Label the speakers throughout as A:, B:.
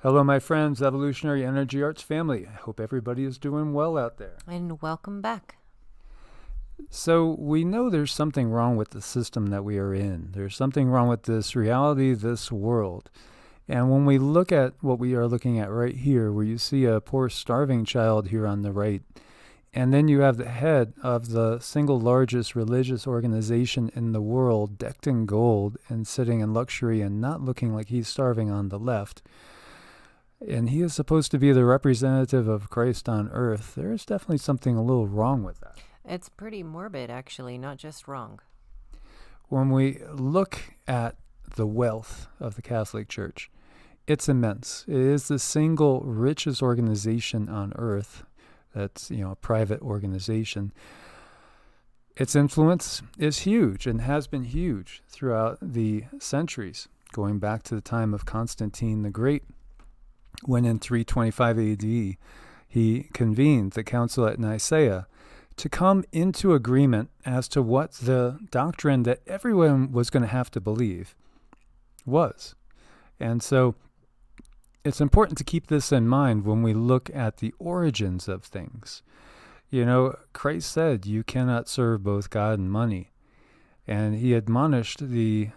A: Hello, my friends, Evolutionary Energy Arts family. I hope everybody is doing well out there.
B: And welcome back.
A: So, we know there's something wrong with the system that we are in. There's something wrong with this reality, this world. And when we look at what we are looking at right here, where you see a poor starving child here on the right, and then you have the head of the single largest religious organization in the world, decked in gold and sitting in luxury and not looking like he's starving on the left, and he is supposed to be the representative of Christ on earth, there is definitely something a little wrong with that.
B: It's pretty morbid, actually, not just wrong.
A: When we look at the wealth of the Catholic Church, it's immense. It is the single richest organization on earth. That's, a private organization. Its influence is huge and has been huge throughout the centuries, going back to the time of Constantine the Great, when in 325 AD he convened the Council at Nicaea to come into agreement as to what the doctrine that everyone was going to have to believe was. And so it's important to keep this in mind when we look at the origins of things. Christ said you cannot serve both God and money. And he admonished the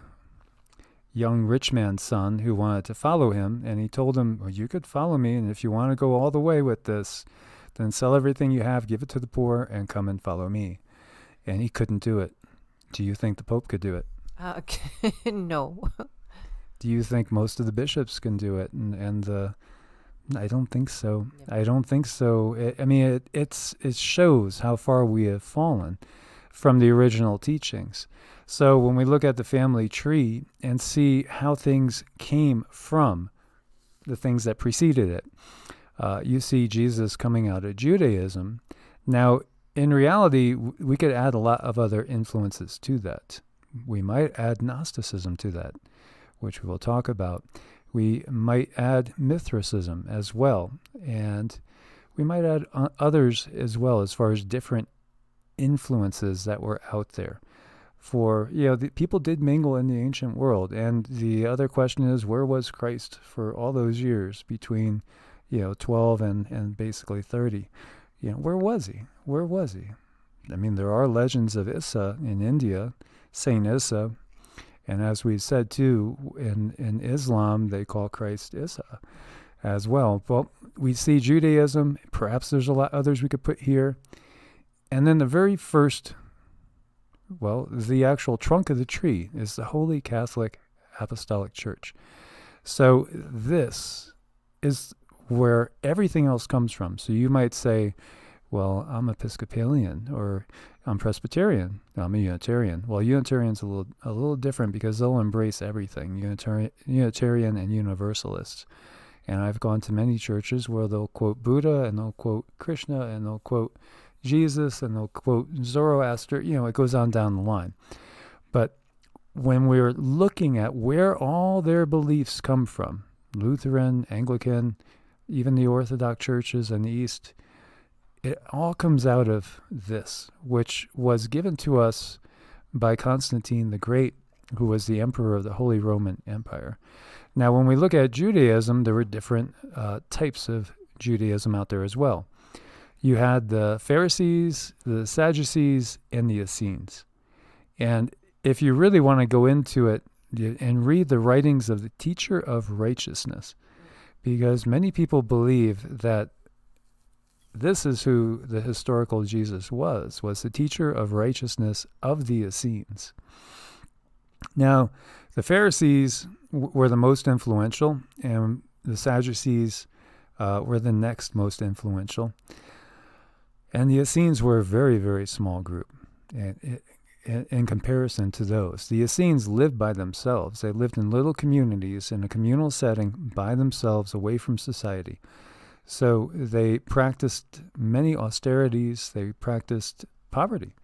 A: young rich man's son who wanted to follow him, and he told him, well, you could follow me, and if you want to go all the way with this, then sell everything you have, give it to the poor, and come and follow me. And he couldn't do it. Do you think the Pope could do it?
B: No.
A: Do you think most of the bishops can do it? I don't think so.
B: Yep.
A: I don't think so. It shows how far we have fallen from the original teachings. So when we look at the family tree and see how things came from the things that preceded it, you see Jesus coming out of Judaism. Now, in reality, we could add a lot of other influences to that. We might add Gnosticism to that, which we will talk about. We might add Mithraism as well, and we might add others as well as far as different influences that were out there. For, the people did mingle in the ancient world, and the other question is, where was Christ for all those years between 12 and basically 30? Where was he? Where was he? There are legends of Issa in India, Saint Issa, and as we said too, in Islam, they call Christ Issa as well. Well, we see Judaism, perhaps there's a lot others we could put here. And then the very first, the actual trunk of the tree is the Holy Catholic Apostolic Church. So this is where everything else comes from. So you might say, well, I'm Episcopalian, or I'm Presbyterian, I'm a Unitarian. Well, Unitarian's a little different because they'll embrace everything, Unitarian and Universalists. And I've gone to many churches where they'll quote Buddha, and they'll quote Krishna, and they'll quote Jesus, and they'll quote Zoroaster. It goes on down the line. But when we're looking at where all their beliefs come from, Lutheran, Anglican, even the Orthodox churches in the East, it all comes out of this, which was given to us by Constantine the Great, who was the emperor of the Holy Roman Empire. Now, when we look at Judaism, there were different types of Judaism out there as well. You had the Pharisees, the Sadducees, and the Essenes. And if you really want to go into it and read the writings of the teacher of righteousness, because many people believe that this is who the historical Jesus was the teacher of righteousness of the Essenes. Now, the Pharisees were the most influential, and the Sadducees were the next most influential. And the Essenes were a very, very small group in comparison to those. The Essenes lived by themselves. They lived in little communities in a communal setting by themselves, away from society. So they practiced many austerities. They practiced poverty,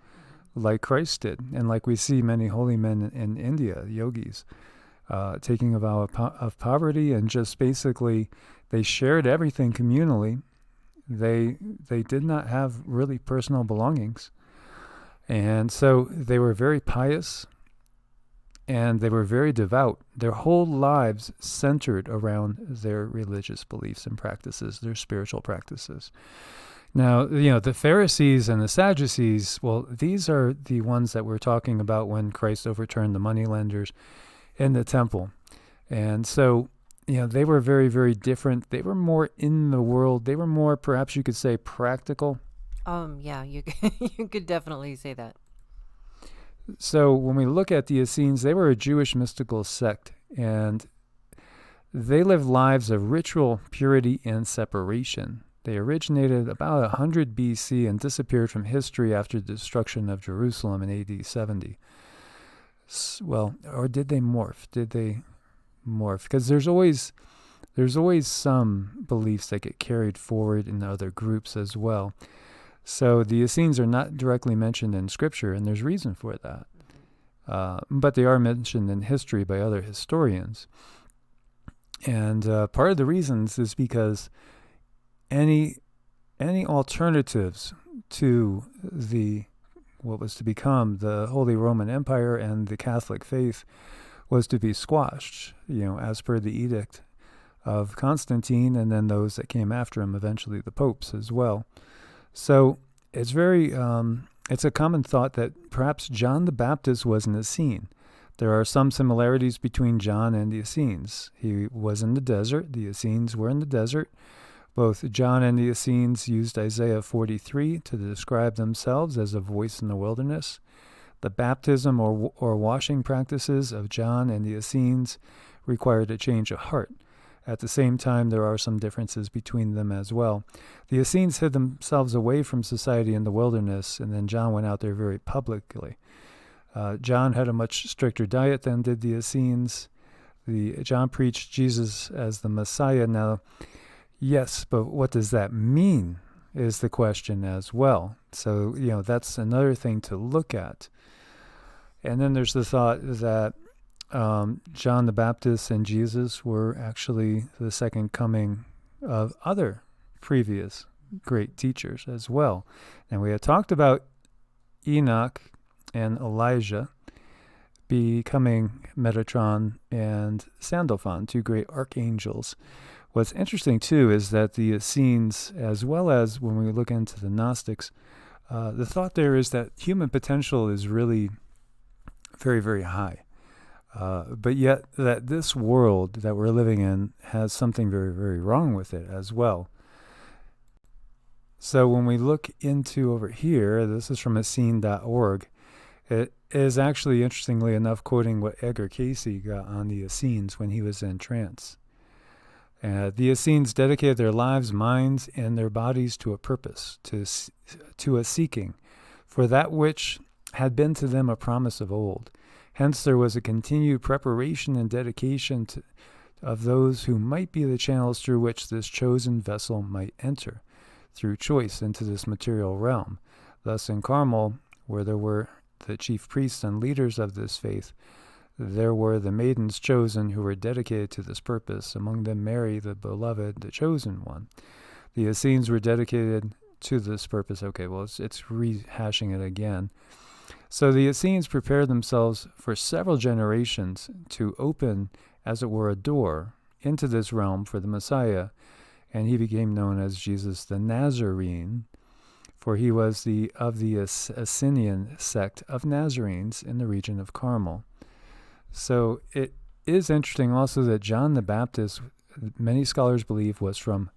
A: like Christ did, and like we see many holy men in India, yogis, taking a vow of poverty, and just basically they shared everything communally. They did not have really personal belongings. And so they were very pious, and they were very devout. Their whole lives centered around their religious beliefs and practices, their spiritual practices. Now, the Pharisees and the Sadducees, well, these are the ones that we're talking about when Christ overturned the moneylenders in the temple. And so, they were very, very different. They were more in the world. They were more, perhaps you could say, practical.
B: Yeah, you could definitely say that.
A: So when we look at the Essenes, they were a Jewish mystical sect, and they lived lives of ritual purity and separation. They originated about 100 BC and disappeared from history after the destruction of Jerusalem in AD 70. Well, or did they morph? Because there's always some beliefs that get carried forward in other groups as well. So the Essenes are not directly mentioned in Scripture, and there's reason for that. But they are mentioned in history by other historians. And part of the reasons is because any alternatives to what was to become the Holy Roman Empire and the Catholic faith was to be squashed, as per the edict of Constantine, and then those that came after him, eventually the popes as well. So it's it's a common thought that perhaps John the Baptist was an Essene. There are some similarities between John and the Essenes. He was in the desert. The Essenes were in the desert. Both John and the Essenes used Isaiah 43 to describe themselves as a voice in the wilderness. The baptism or washing practices of John and the Essenes required a change of heart. At the same time, there are some differences between them as well. The Essenes hid themselves away from society in the wilderness, and then John went out there very publicly. John had a much stricter diet than did the Essenes. John preached Jesus as the Messiah. Now, yes, but what does that mean is the question as well. So, that's another thing to look at. And then there's the thought that John the Baptist and Jesus were actually the second coming of other previous great teachers as well. And we had talked about Enoch and Elijah becoming Metatron and Sandalphon, two great archangels. What's interesting, too, is that the Essenes, as well as when we look into the Gnostics, the thought there is that human potential is really very, very high. But yet that this world that we're living in has something very, very wrong with it as well. So when we look into over here, this is from Essene.org, it is actually, interestingly enough, quoting what Edgar Casey got on the Essenes when he was in trance. The Essenes dedicated their lives, minds, and their bodies to a purpose, to a seeking, for that which had been to them a promise of old. Hence there was a continued preparation and dedication of those who might be the channels through which this chosen vessel might enter, through choice, into this material realm. Thus in Carmel, where there were the chief priests and leaders of this faith, there were the maidens chosen who were dedicated to this purpose, among them Mary, the beloved, the chosen one. The Essenes were dedicated to this purpose. Okay, well, it's rehashing it again. So the Essenes prepared themselves for several generations to open, as it were, a door into this realm for the Messiah, and he became known as Jesus the Nazarene, for he was of the Essenian sect of Nazarenes in the region of Carmel. So it is interesting also that John the Baptist, many scholars believe, was from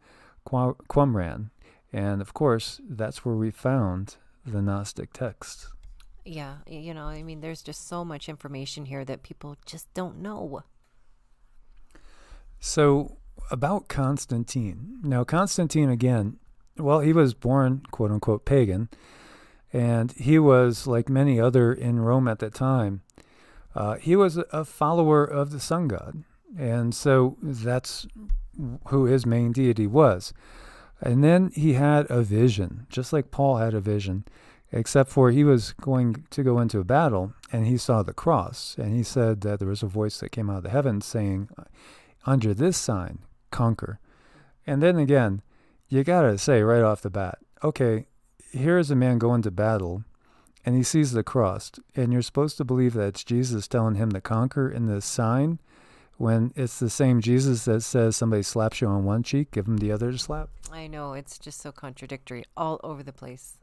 A: Qumran, and of course that's where we found the Gnostic texts.
B: Yeah, there's just so much information here that people just don't know.
A: So about Constantine. Now Constantine, again, well, he was born, quote unquote, pagan, and he was, like many other in Rome at that time, he was a follower of the sun god, and so that's who his main deity was. And then he had a vision, just like Paul had a vision, except for he was going to go into a battle, and he saw the cross, and he said that there was a voice that came out of the heavens saying, under this sign, conquer. And then again, you got to say right off the bat, okay, here is a man going to battle, and he sees the cross, and you're supposed to believe that it's Jesus telling him to conquer in this sign, when it's the same Jesus that says somebody slaps you on one cheek, give him the other to slap.
B: I know, it's just so contradictory all over the place.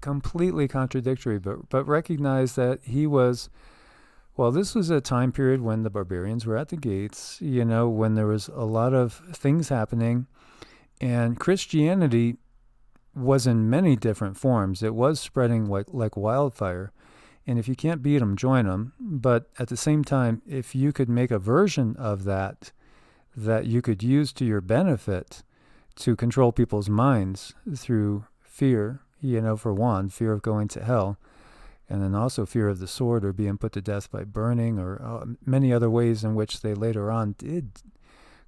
A: Completely contradictory, but recognize that he was, well, this was a time period when the barbarians were at the gates, when there was a lot of things happening, and Christianity was in many different forms. It was spreading like wildfire. And if you can't beat them, join them. But at the same time, if you could make a version of that you could use to your benefit to control people's minds through fear, for one, fear of going to hell, and then also fear of the sword or being put to death by burning, or many other ways in which they later on did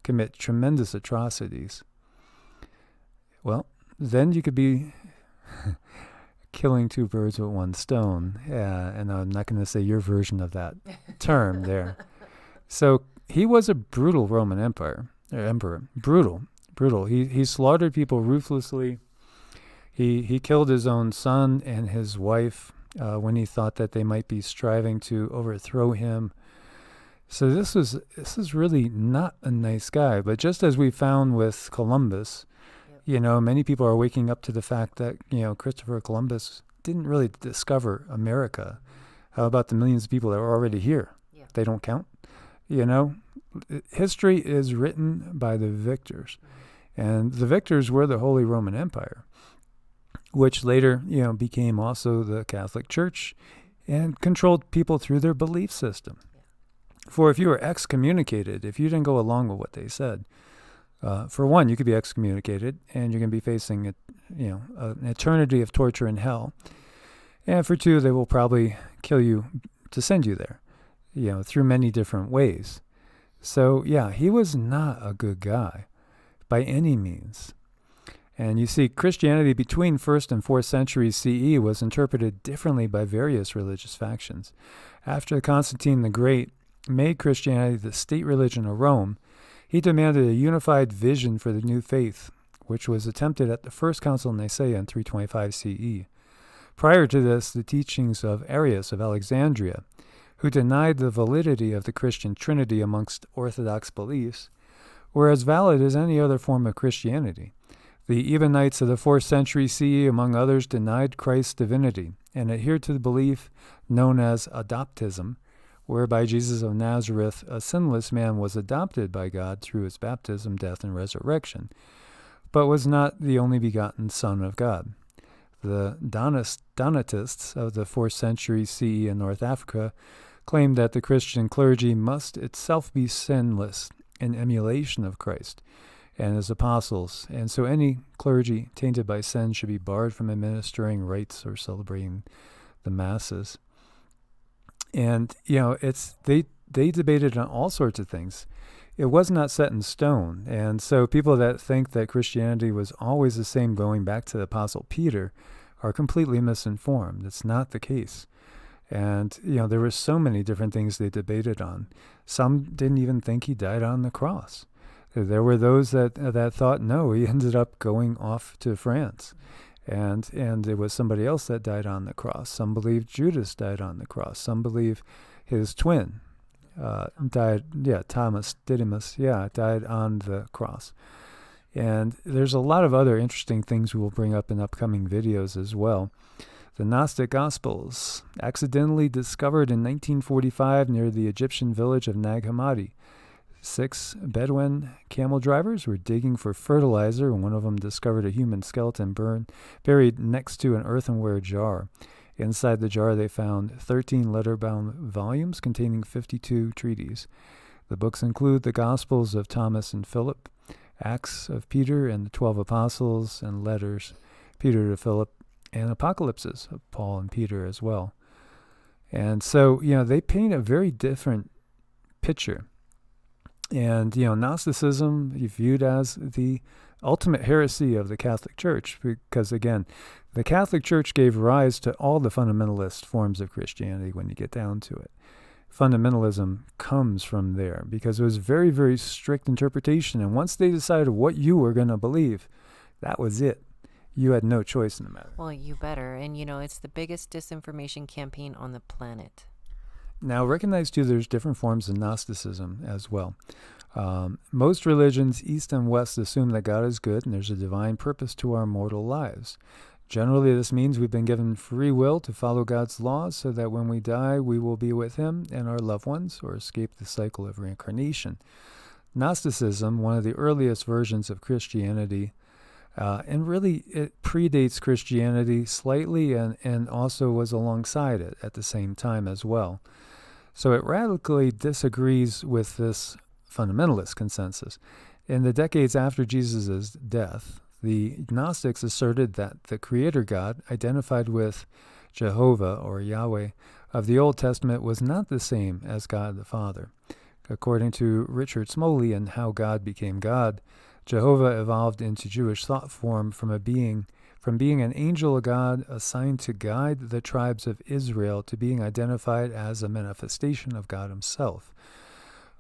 A: commit tremendous atrocities. Well, then you could be killing two birds with one stone. And I'm not going to say your version of that term there. So he was a brutal Roman emperor. Brutal. He slaughtered people ruthlessly. He killed his own son and his wife when he thought that they might be striving to overthrow him. So this is really not a nice guy. But just as we found with Columbus, many people are waking up to the fact that, Christopher Columbus didn't really discover America. How about the millions of people that were already here?
B: Yeah.
A: They don't count. History is written by the victors. And the victors were the Holy Roman Empire, which later, became also the Catholic Church and controlled people through their belief system. Yeah. For if you were excommunicated, if you didn't go along with what they said, for one, you could be excommunicated, and you're going to be facing an eternity of torture in hell. And for two, they will probably kill you to send you there, through many different ways. So, yeah, he was not a good guy by any means. And you see, Christianity between 1st and 4th centuries CE was interpreted differently by various religious factions. After Constantine the Great made Christianity the state religion of Rome, he demanded a unified vision for the new faith, which was attempted at the First Council of Nicaea in 325 CE. Prior to this, the teachings of Arius of Alexandria, who denied the validity of the Christian Trinity amongst Orthodox beliefs, were as valid as any other form of Christianity. The Ebionites of the 4th century CE, among others, denied Christ's divinity and adhered to the belief known as adoptism, whereby Jesus of Nazareth, a sinless man, was adopted by God through his baptism, death, and resurrection, but was not the only begotten Son of God. The Donatists of the 4th century CE in North Africa claimed that the Christian clergy must itself be sinless in emulation of Christ and his apostles, and so any clergy tainted by sin should be barred from administering rites or celebrating the masses. And, they debated on all sorts of things. It was not set in stone. And so people that think that Christianity was always the same going back to the Apostle Peter are completely misinformed. It's not the case. And, there were so many different things they debated on. Some didn't even think he died on the cross. There were those that thought, no, he ended up going off to France. And it was somebody else that died on the cross. Some believe Judas died on the cross. Some believe his twin died. Yeah, Thomas Didymus. Yeah, died on the cross. And there's a lot of other interesting things we will bring up in upcoming videos as well. The Gnostic Gospels, accidentally discovered in 1945 near the Egyptian village of Nag Hammadi. 6 Bedouin camel drivers were digging for fertilizer, and one of them discovered a human skeleton buried next to an earthenware jar. Inside the jar, they found 13 letter-bound volumes containing 52 treatises. The books include the Gospels of Thomas and Philip, Acts of Peter and the 12 Apostles, and letters, Peter to Philip, and Apocalypses of Paul and Peter as well. And so, they paint a very different picture. And, Gnosticism is viewed as the ultimate heresy of the Catholic Church because, again, the Catholic Church gave rise to all the fundamentalist forms of Christianity when you get down to it. Fundamentalism comes from there because it was very, very strict interpretation. And once they decided what you were going to believe, that was it. you had no choice in the matter.
B: Well, you better. And, it's the biggest disinformation campaign on the planet.
A: Now, recognize too, there's different forms of Gnosticism as well. Most religions, East and West, assume that God is good and there's a divine purpose to our mortal lives. Generally, this means we've been given free will to follow God's laws so that when we die, we will be with Him and our loved ones or escape the cycle of reincarnation. Gnosticism, one of the earliest versions of Christianity, and really it predates Christianity slightly and also was alongside it at the same time as well. So it radically disagrees with this fundamentalist consensus. In the decades after Jesus' death, the Gnostics asserted that the Creator God, identified with Jehovah or Yahweh of the Old Testament, was not the same as God the Father. According to Richard Smoley in How God Became God, Jehovah evolved into Jewish thought form from being an angel of God assigned to guide the tribes of Israel to being identified as a manifestation of God Himself.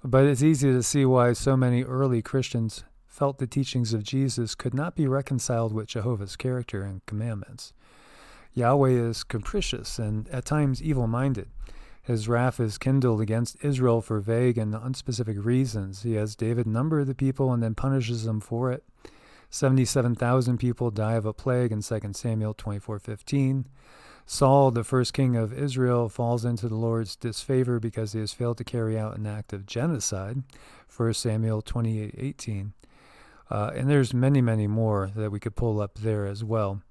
A: But it's easy to see why so many early Christians felt the teachings of Jesus could not be reconciled with Jehovah's character and commandments. Yahweh is capricious and at times evil-minded. His wrath is kindled against Israel for vague and unspecific reasons. He has David number the people and then punishes them for it. 77,000 people die of a plague in 2 Samuel 24:15. Saul, the first king of Israel, falls into the Lord's disfavor because he has failed to carry out an act of genocide, 1 Samuel 28:18. And there's many, many more that we could pull up there as well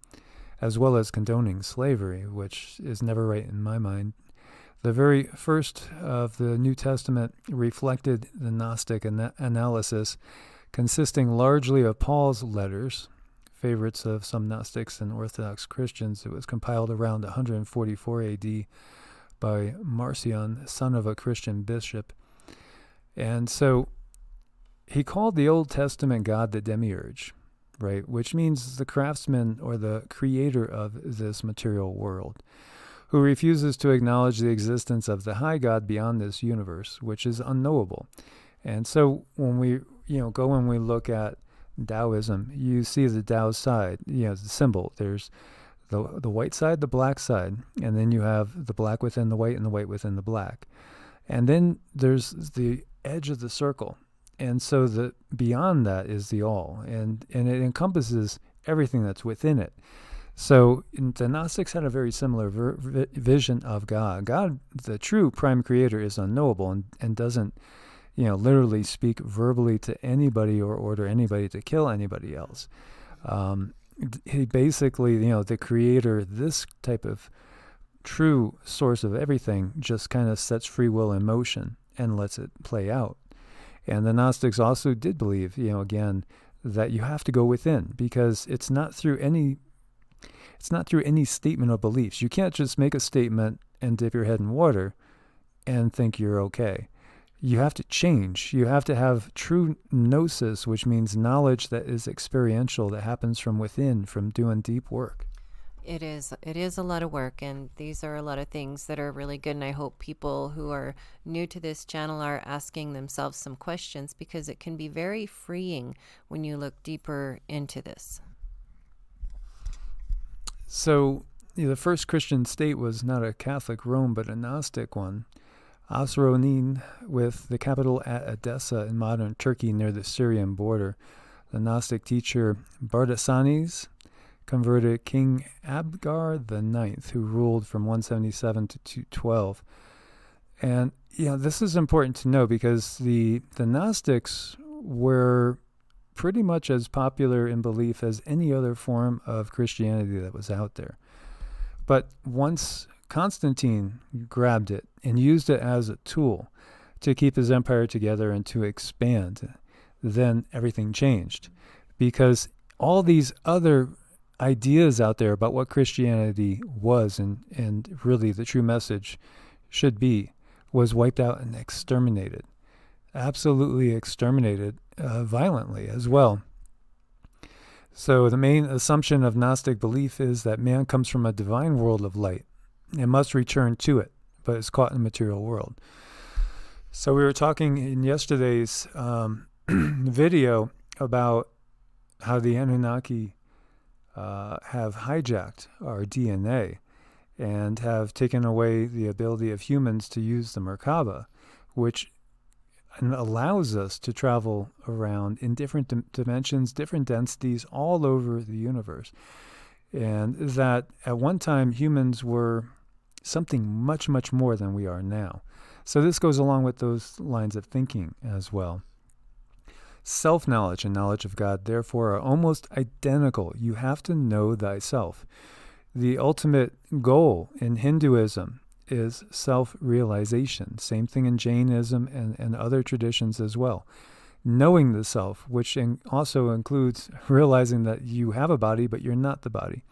A: as condoning slavery, which is never right in my mind. The very first of the New Testament reflected the Gnostic analysis, consisting largely of Paul's letters, favorites of some Gnostics and Orthodox Christians. It was compiled around 144 AD by Marcion, son of a Christian bishop. And so he called the Old Testament God the Demiurge, right, which means the craftsman or the creator of this material world, who refuses to acknowledge the existence of the high God beyond this universe, which is unknowable. And so when we go and we look at Taoism, you see the Tao side, the symbol. There's the white side, the black side, and then you have the black within the white and the white within the black. And then there's the edge of the circle. And so the beyond that is the all, and it encompasses everything that's within it. So the Gnostics had a very similar vision of God. God, the true prime creator, is unknowable and doesn't, literally speak verbally to anybody or order anybody to kill anybody else. He basically, the creator, this type of true source of everything, just kind of sets free will in motion and lets it play out. And the Gnostics also did believe, again, that you have to go within, because it's not through any statement of beliefs. You can't just make a statement and dip your head in water and think you're okay. You have to change. You have to have true gnosis, which means knowledge that is experiential, that happens from within, from doing deep work.
B: It is a lot of work, and these are a lot of things that are really good, and I hope people who are new to this channel are asking themselves some questions, because it can be very freeing when you look deeper into this.
A: So the first Christian state was not a Catholic Rome, but a Gnostic one. Osroene, with the capital at Edessa in modern Turkey near the Syrian border. The Gnostic teacher Bardesanes converted King Abgar IX, who ruled from 177 to 212. And this is important to know, because the Gnostics were pretty much as popular in belief as any other form of Christianity that was out there. But once Constantine grabbed it and used it as a tool to keep his empire together and to expand, then everything changed, because all these other ideas out there about what Christianity was and really the true message should be was wiped out and exterminated. Absolutely exterminated, violently as well. So the main assumption of Gnostic belief is that man comes from a divine world of light and must return to it, but is caught in the material world. So we were talking in yesterday's video about how the Anunnaki have hijacked our DNA and have taken away the ability of humans to use the Merkaba, which allows us to travel around in different dimensions, different densities all over the universe. And that at one time humans were something much, much more than we are now. So this goes along with those lines of thinking as well. Self-knowledge and knowledge of God, therefore, are almost identical. You have to know thyself. The ultimate goal in Hinduism is self-realization. Same thing in Jainism and other traditions as well. Knowing the self, which also includes realizing that you have a body, but you're not the body.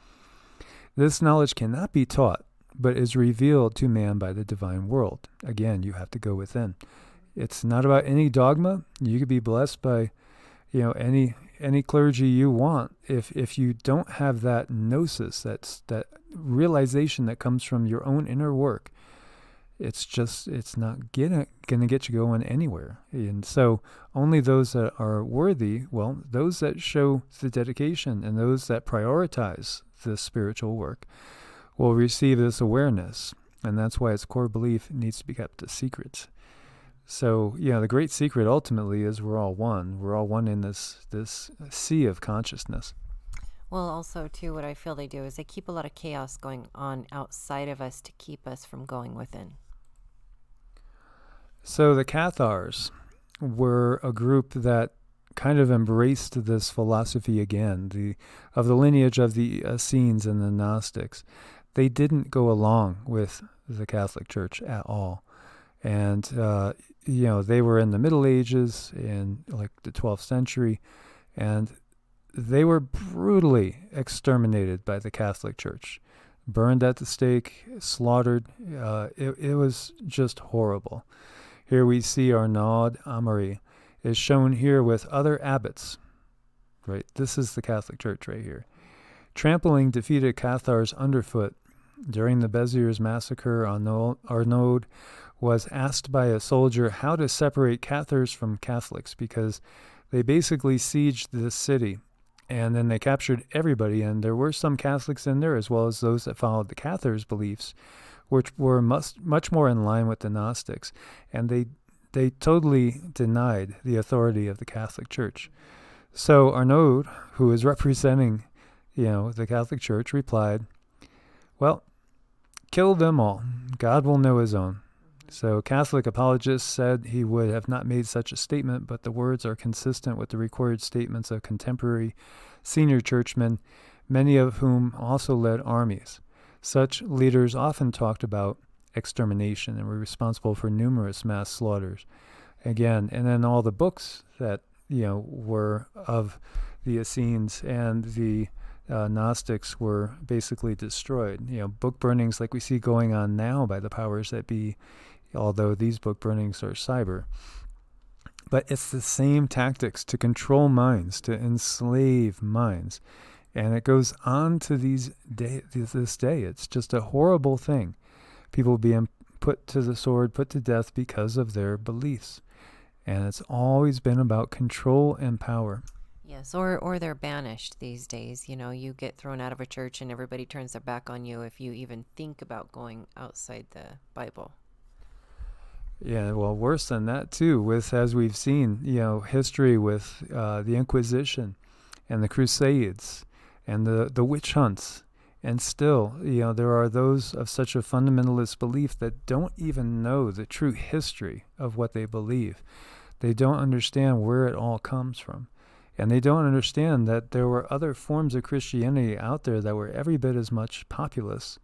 A: This knowledge cannot be taught, but is revealed to man by the divine world. Again, you have to go within. It's not about any dogma. You could be blessed by, any clergy you want. If you don't have that gnosis, that realization that comes from your own inner work, it's not gonna get you going anywhere. And so only those that are worthy, those that show the dedication and those that prioritize this spiritual work will receive this awareness. And that's why its core belief needs to be kept a secret. So, the great secret ultimately is we're all one. We're all one in this sea of consciousness.
B: Well, also, too, what I feel they do is they keep a lot of chaos going on outside of us to keep us from going within.
A: So the Cathars were a group that kind of embraced this philosophy again, of the lineage of the Essenes and the Gnostics. They didn't go along with the Catholic Church at all. And, they were in the Middle Ages, in like the 12th century, and they were brutally exterminated by the Catholic Church, burned at the stake, slaughtered. It was just horrible. Here we see Arnaud Amaury is shown here with other abbots, right? This is the Catholic Church right here. Trampling defeated Cathars underfoot. During the Béziers massacre, Arnaud was asked by a soldier how to separate Cathars from Catholics, because they basically sieged this city and then they captured everybody, and there were some Catholics in there as well as those that followed the Cathars' beliefs, which were much more in line with the Gnostics, and they totally denied the authority of the Catholic Church. So Arnaud, who is representing, the Catholic Church, replied, "Well, kill them all. God will know his own." So Catholic apologists said he would have not made such a statement, but the words are consistent with the recorded statements of contemporary senior churchmen, many of whom also led armies. Such leaders often talked about extermination and were responsible for numerous mass slaughters. Again, and then all the books that, were of the Essenes and the Gnostics were basically destroyed. Book burnings like we see going on now by the powers that be, although these book burnings are cyber. But it's the same tactics to control minds, to enslave minds. And it goes on to this day. It's just a horrible thing. People being put to the sword, put to death because of their beliefs. And it's always been about control and power.
B: Yes, or they're banished these days. You get thrown out of a church and everybody turns their back on you if you even think about going outside the Bible.
A: Yeah, well, worse than that too, as we've seen, history with the Inquisition and the Crusades and the witch hunts. And still, there are those of such a fundamentalist belief that don't even know the true history of what they believe. They don't understand where it all comes from. And they don't understand that there were other forms of Christianity out there that were every bit as much populous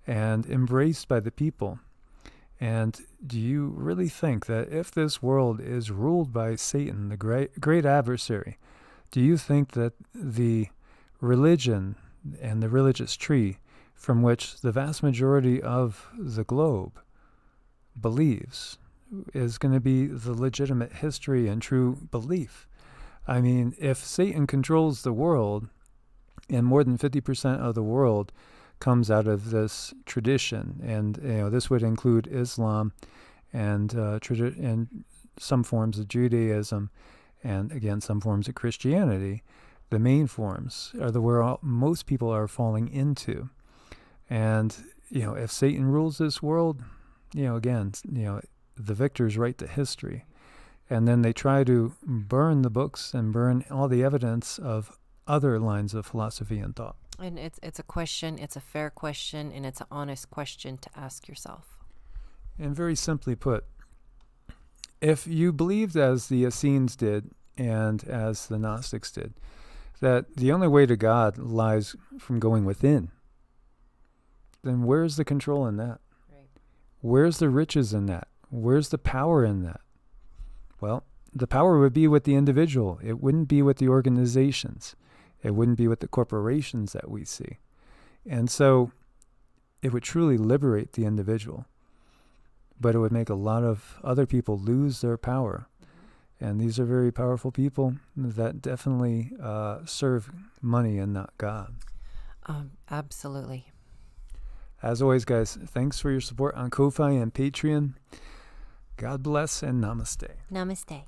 A: and embraced by the people. And do you really think that if this world is ruled by Satan, the great adversary, do you think that the religion and the religious tree from which the vast majority of the globe believes is going to be the legitimate history and true belief? I mean, if Satan controls the world and more than 50% of the world comes out of this tradition, and this would include Islam and some forms of Judaism, and again some forms of Christianity, the main forms, are where most people are falling into. And, if Satan rules this world, again, the victors write the history. And then they try to burn the books and burn all the evidence of other lines of philosophy and thought.
B: And it's a question, it's a fair question, and it's an honest question to ask yourself.
A: And very simply put, if you believed as the Essenes did and as the Gnostics did, that the only way to God lies from going within, then where's the control in that?
B: Right.
A: Where's the riches in that? Where's the power in that? Well, the power would be with the individual. It wouldn't be with the organizations. It wouldn't be with the corporations that we see. And so it would truly liberate the individual. But it would make a lot of other people lose their power. And these are very powerful people that definitely serve money and not God.
B: Absolutely.
A: As always, guys, thanks for your support on Ko-Fi and Patreon. God bless and namaste.
B: Namaste.